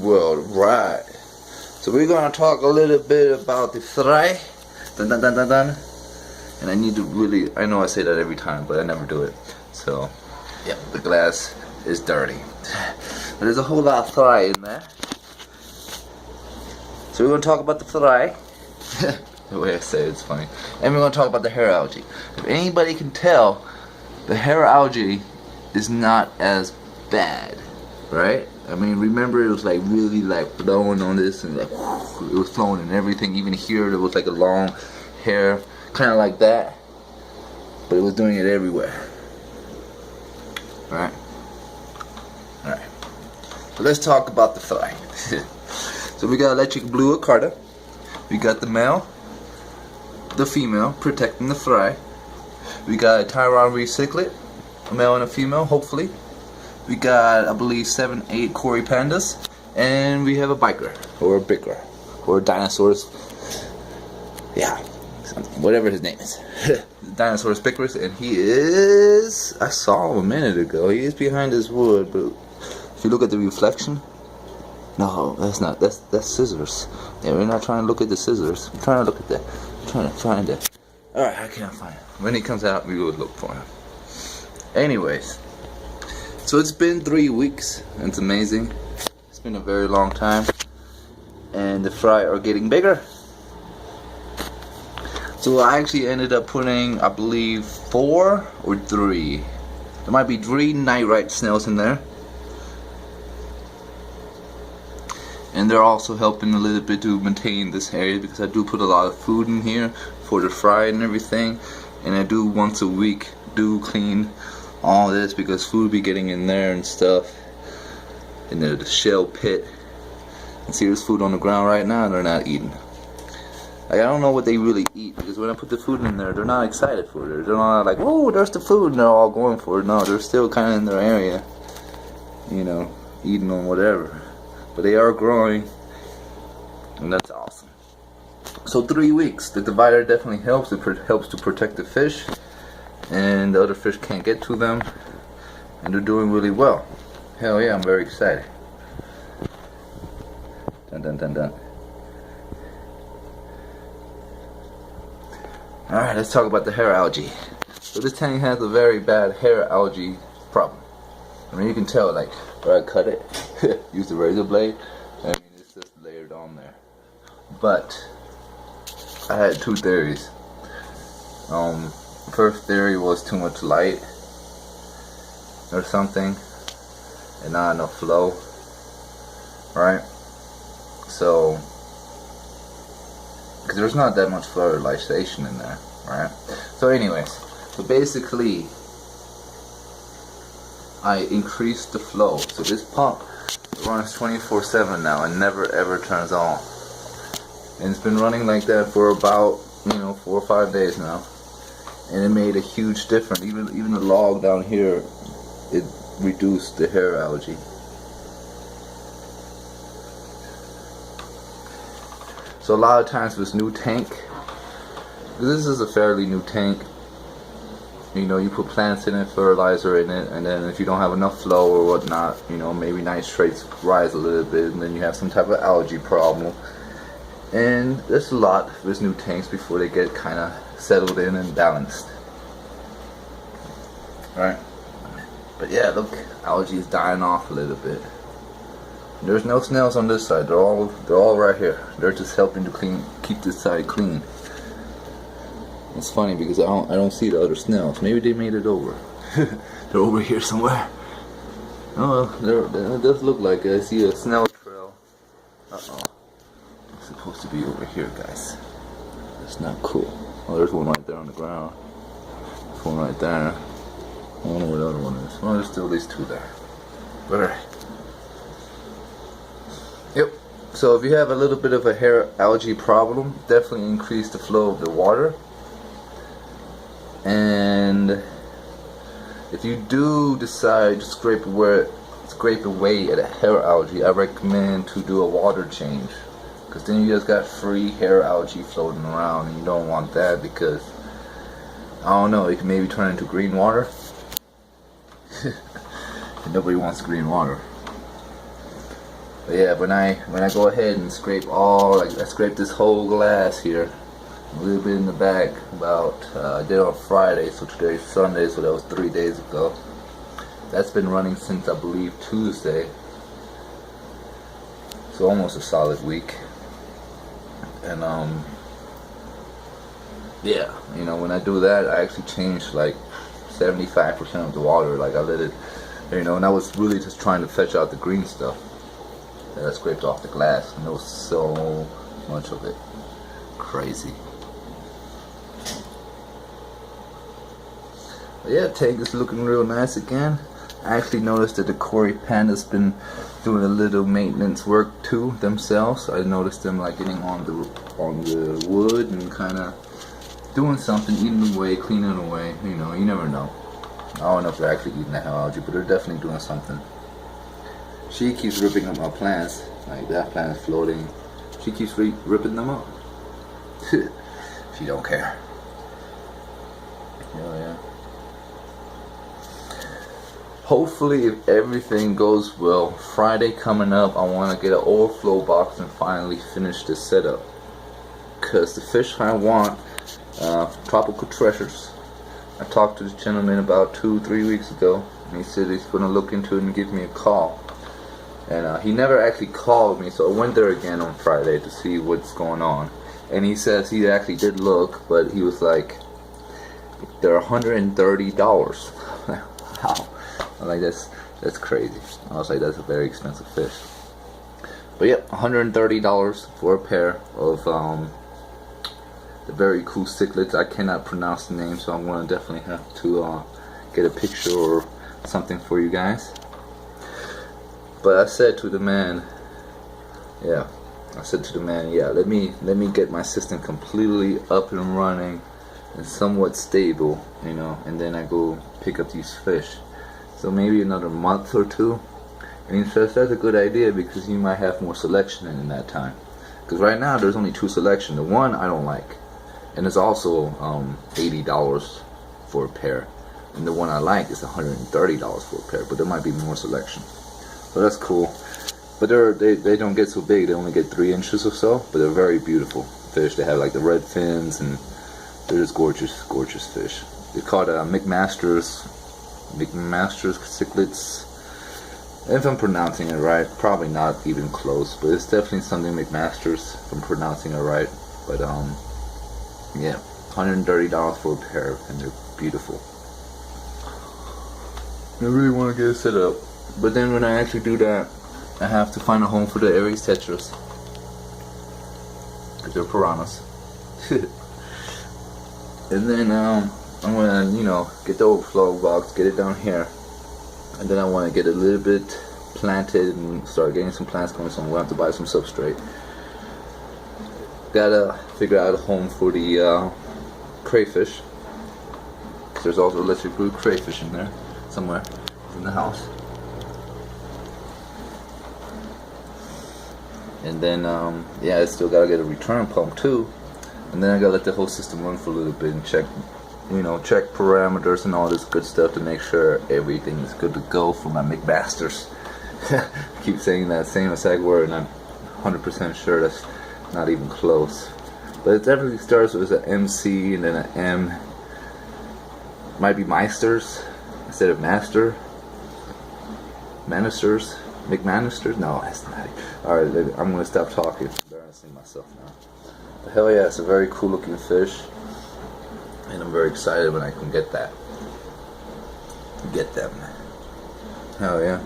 world, right? So we're gonna talk a little bit about the fry. Dun dun dun dun dun. And I need to really, I know I say that every time, but I never do it. So, yeah, the glass is dirty. But there's a whole lot of fry in there. So we're gonna talk about the fry. The way I say it's funny. And we're gonna talk about the hair algae. If anybody can tell, the hair algae is not as bad, right? I mean, remember it was like really like blowing on this and like it was flowing and everything. Even here there was like a long hair, kind of like that, but it was doing it everywhere. Alright? Alright. So let's talk about the fly. So we got electric blue Acarta. We got the male, the female, protecting the fly. We got a Tyron reciclate, a male and a female, hopefully. We got, I believe, 7, 8 Cory pandas, and we have a biker, or a bicker, or dinosaurs. Yeah, whatever his name is. Dinosaurus bickers, and he is, I saw him a minute ago. He is behind this wood, but if you look at the reflection, no, that's not, that's scissors. Yeah, we're not trying to look at the scissors. We're trying to look at that. I'm trying to find it. Alright, I can't find him. When he comes out, we will look for him. Anyways, so it's been 3 weeks. It's amazing. It's been a very long time. And the fry are getting bigger. So I actually ended up putting, I believe, 4 or 3. There might be 3 nitrite snails in there. And they're also helping a little bit to maintain this area because I do put a lot of food in here for the fry and everything. And I do once a week do clean all this because food be getting in there and stuff. In the shell pit. And see, there's food on the ground right now and they're not eating. Like, I don't know what they really eat because when I put the food in there, they're not excited for it. They're not like, whoa, there's the food, and they're all going for it. No, they're still kind of in their area, you know, eating on whatever. But they are growing, and that's awesome. So 3 weeks. The divider definitely helps. It helps to protect the fish, and the other fish can't get to them, and they're doing really well. Hell yeah, I'm very excited. Dun dun dun dun. Alright, let's talk about the hair algae. So this tank has a very bad hair algae problem. I mean, you can tell, like, where I cut it, use the razor blade, I mean, it's just layered on there. But I had 2 theories. First theory was too much light or something, and not enough flow, right? So, because there's not that much fertilization in there, right? So anyways, so basically I increased the flow. So this pump runs 24/7 now and never ever turns on. And it's been running like that for about, 4 or 5 days now. And it made a huge difference. Even the log down here, it reduced the hair algae. So a lot of times with this new tank, this is a fairly new tank, you put plants in it, fertilizer in it, and then if you don't have enough flow or whatnot, maybe nitrates rise a little bit, and then you have some type of algae problem. And there's a lot with new tanks before they get kind of settled in and balanced. Right? But yeah, look, algae is dying off a little bit. There's no snails on this side. They're all right here. They're just helping to keep this side clean. It's funny because I don't see the other snails. Maybe they made it over. They're over here somewhere. Oh, it does look like it. I see a snail trail. Uh-oh. It's supposed to be over here, guys. That's not cool. Oh, there's one right there on the ground. There's one right there. I don't know where the other one is. Well, there's still these 2 there. Alright. Yep. So if you have a little bit of a hair algae problem, definitely increase the flow of the water. And if you do decide to scrape away at a hair algae, I recommend to do a water change. Because then you just got free hair algae floating around, and you don't want that because, I don't know, it can maybe turn into green water. And nobody wants green water. But yeah, when I go ahead and scrape all, like I scrape this whole glass here, a little bit in the back. I did on Friday, so today's Sunday, so that was 3 days ago. That's been running since I believe Tuesday, so almost a solid week. And yeah, you know, when I do that, I actually change like 75% of the water. Like I let it, you know, and I was really just trying to fetch out the green stuff that I scraped off the glass, and there was so much of it. Crazy. But yeah, tank is looking real nice again. I actually noticed that the Cory Panda's been doing a little maintenance work too themselves. I noticed them like getting on the wood and kind of doing something, eating away, cleaning away. You know, you never know. I don't know if they're actually eating the hell algae, but they're definitely doing something. She keeps ripping up my plants. Like that plant is floating. She keeps ripping them up. She don't care. Hell yeah. Hopefully, if everything goes well, Friday coming up, I want to get an overflow box and finally finish this setup. Because the fish I want, tropical treasures. I talked to this gentleman about 2-3 weeks ago, and he said he's going to look into it and give me a call. And he never actually called me, so I went there again on Friday to see what's going on. And he says he actually did look, but he was like, they're $130. Wow. I'm like, that's crazy. I was like, that's a very expensive fish. But yeah, $130 for a pair of the very cool cichlids. I cannot pronounce the name, so I'm going to definitely have to get a picture or something for you guys. But I said to the man, yeah, let me get my system completely up and running and somewhat stable, you know, and then I go pick up these fish. So maybe another month or two. And he says that's a good idea because you might have more selection in that time. Because right now there's only 2 selections. The one I don't like, and it's also $80 for a pair. And the one I like is $130 for a pair. But there might be more selection. So that's cool. But they don't get so big. They only get 3 inches or so. But they're very beautiful fish. They have like the red fins, and they're just gorgeous, gorgeous fish. They're called McMaster's cichlids. If I'm pronouncing it right, probably not even close, but it's definitely something McMaster's if I'm pronouncing it right. But yeah, $130 for a pair, and they're beautiful. I really want to get it set up, but then when I actually do that, I have to find a home for the Aries tetras, because they're piranhas. And then I'm gonna, you know, get the overflow box, get it down here, and then I want to get a little bit planted and start getting some plants going. So I'm gonna have to buy some substrate. Gotta figure out a home for the crayfish. There's also electric blue crayfish in there somewhere in the house. And then yeah, I still gotta get a return pump too. And then I gotta let the whole system run for a little bit and check parameters and all this good stuff to make sure everything is good to go for my McMasters. I keep saying that same exact word, and I'm 100% sure that's not even close. But it definitely starts with an MC and then an M. Might be Meisters instead of Master. Manisters. McManisters? No, that's not it. Alright, I'm gonna stop talking. I'm embarrassing myself now. But hell yeah, it's a very cool looking fish. And I'm very excited when I can get that. Get them. Hell yeah.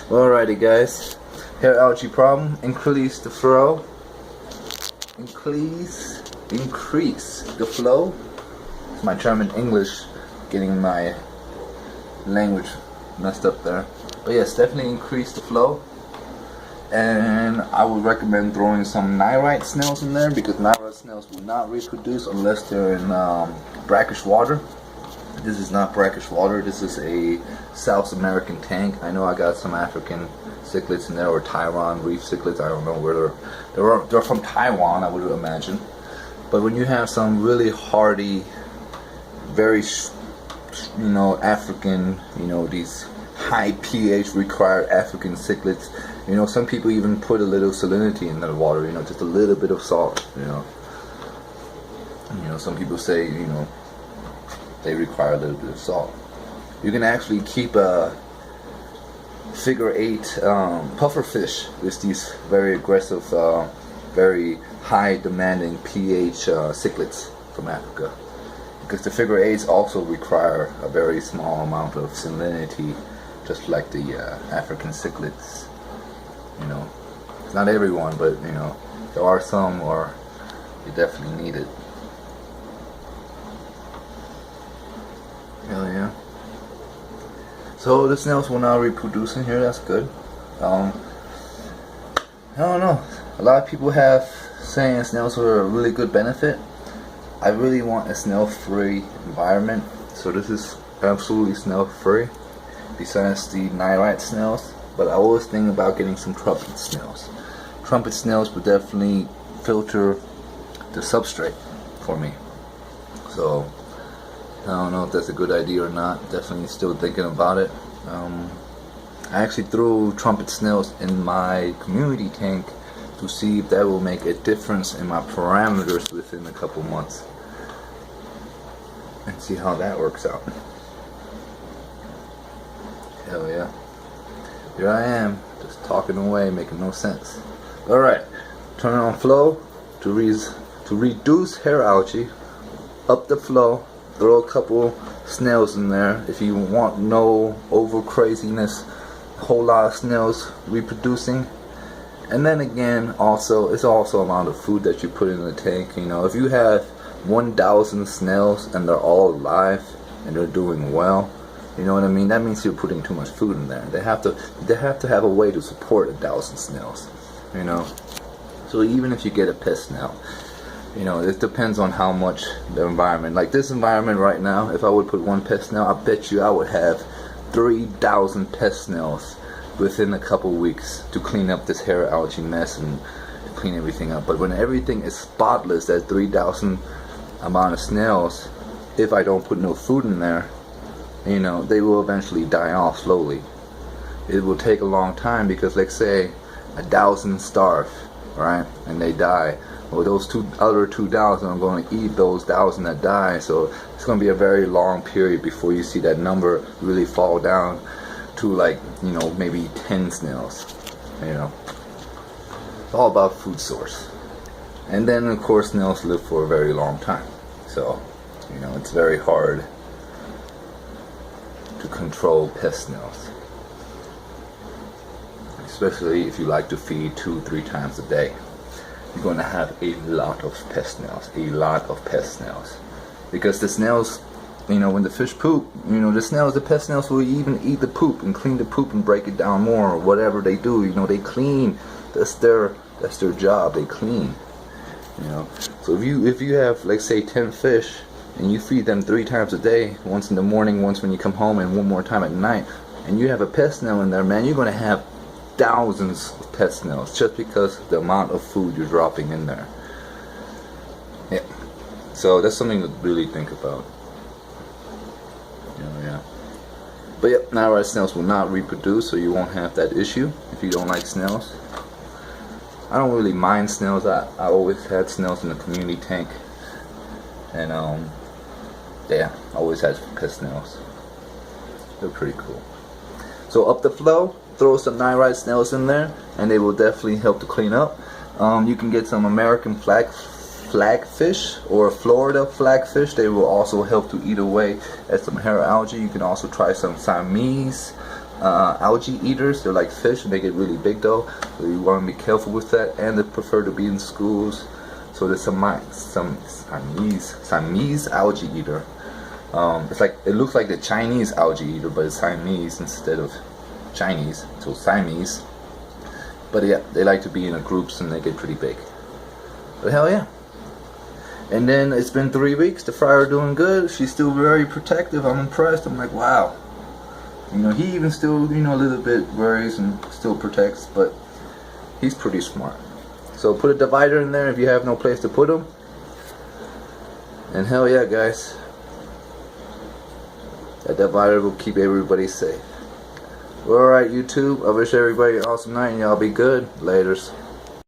Well, alrighty guys. Hair algae problem. Increase the flow. Increase the flow. It's my German English getting my language messed up there. But yes, definitely increase the flow. And I would recommend throwing some nyrite snails in there, because nyrite snails will not reproduce unless they're in brackish water. This is not brackish water. This is a South American tank. I know I got some African cichlids in there, or Taiwan reef cichlids. I don't know where they're from Taiwan, I would imagine. But when you have some really hardy, very African, these high pH required African cichlids, You know, some people even put a little salinity in the water, you know, just a little bit of salt, you know. You know, some people say, you know, they require a little bit of salt. You can actually keep a figure 8 puffer fish with these very aggressive, very high demanding pH cichlids from Africa. Because the figure 8s also require a very small amount of salinity, just like the African cichlids. You know, it's not everyone, but you know, there are some where you definitely need it. Hell yeah. So the snails will now reproduce in here, that's good. I don't know. A lot of people have saying snails are a really good benefit. I really want a snail-free environment, so this is absolutely snail-free, besides the nyrite snails. But I always think about getting some trumpet snails. Trumpet snails would definitely filter the substrate for me. So I don't know if that's a good idea or not. Definitely still thinking about it. I actually threw trumpet snails in my community tank to see if that will make a difference in my parameters within a couple months, and see how that works out. Hell yeah. Here I am, just talking away, making no sense. Alright, turn on flow to reduce hair algae. Up the flow, throw a couple snails in there. If you want no over craziness, a whole lot of snails reproducing. And then again, also, it's also amount of food that you put in the tank. You know, if you have 1,000 snails and they're all alive and they're doing well, you know what I mean? That means you're putting too much food in there. They have to have a way to support 1,000 snails, you know. So even if you get a pest snail, you know, it depends on how much the environment. Like this environment right now, if I would put one pest snail, I bet you I would have 3,000 pest snails within a couple weeks to clean up this hair algae mess and clean everything up. But when everything is spotless, that 3,000 amount of snails, if I don't put no food in there, you know, they will eventually die off slowly. It will take a long time because, like, say 1,000 starve, right, and they die. Well, those other 2,000 are going to eat those 1,000 that die. So it's going to be a very long period before you see that number really fall down to, like, you know, maybe 10 snails. You know, it's all about food source. And then of course snails live for a very long time. So, you know, it's very hard to control pest snails, especially if you like to feed 2-3 times a day. You're going to have a lot of pest snails, because the snails, you know, when the fish poop, you know, the pest snails will even eat the poop and clean the poop and break it down more, or whatever they do. You know, they clean. That's their job. They clean. You know, so if you have, like, say 10 fish and you feed them 3 times a day, once in the morning, once when you come home, and one more time at night, and you have a pest snail in there, man, you're going to have thousands of pest snails just because of the amount of food you're dropping in there. Yeah, so that's something to really think about. Yeah. But yep, nyrite snails will not reproduce, so you won't have that issue if you don't like snails. I don't really mind snails. I always had snails in the community tank, and yeah, I always had pest snails. They're pretty cool. So up the flow, throw some nyrite snails in there, and they will definitely help to clean up. You can get some American flagfish or Florida flagfish. They will also help to eat away at some hair algae. You can also try some Siamese algae eaters. They're like fish and they get really big though, so you want to be careful with that, and they prefer to be in schools. So there's some Siamese algae eater. It's like, it looks like the Chinese algae eater, but it's Siamese instead of Chinese, so Siamese. But yeah, they like to be in groups and they get pretty big. But hell yeah. And then it's been 3 weeks. The fryer doing good. She's still very protective. I'm impressed. I'm like, wow. You know, he even still, you know, a little bit worries and still protects, but he's pretty smart. So put a divider in there if you have no place to put them. And hell yeah, guys. That divider will keep everybody safe. Well, alright, YouTube. I wish everybody an awesome night and y'all be good. Laters.